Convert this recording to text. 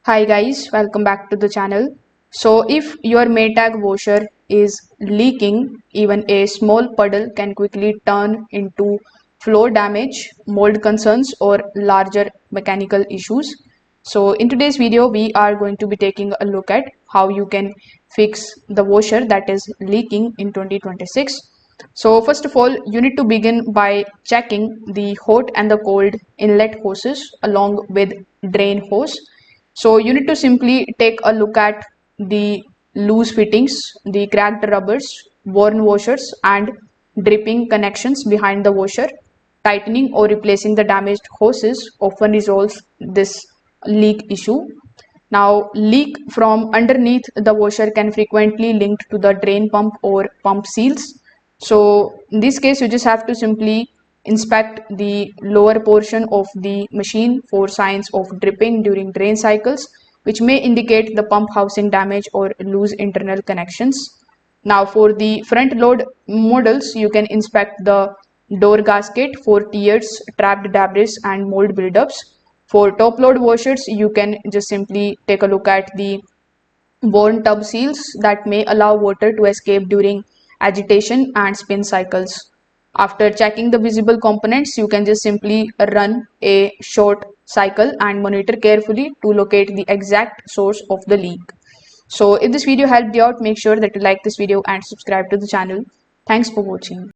Hi guys, welcome back to the channel. So if your Maytag washer is leaking, even a small puddle can quickly turn into floor damage, mold concerns or larger mechanical issues. So in today's video, we are going to be taking a look at how you can fix the washer that is leaking in 2026. So first of all, you need to begin by checking the hot and the cold inlet hoses along with drain hose. So you need to simply take a look at the loose fittings, the cracked rubbers, worn washers and dripping connections behind the washer. Tightening or replacing the damaged hoses often resolves this leak issue. Now, leak from underneath the washer can frequently linked to the drain pump or pump seals. So in this case, you just have to simply inspect the lower portion of the machine for signs of dripping during drain cycles, which may indicate the pump housing damage or loose internal connections. Now for the front load models, you can inspect the door gasket for tears, trapped debris and mold buildups. For top load washers, you can just simply take a look at the worn tub seals that may allow water to escape during agitation and spin cycles. After checking the visible components, you can just simply run a short cycle and monitor carefully to locate the exact source of the leak. So if this video helped you out, make sure that you like this video and subscribe to the channel. Thanks for watching.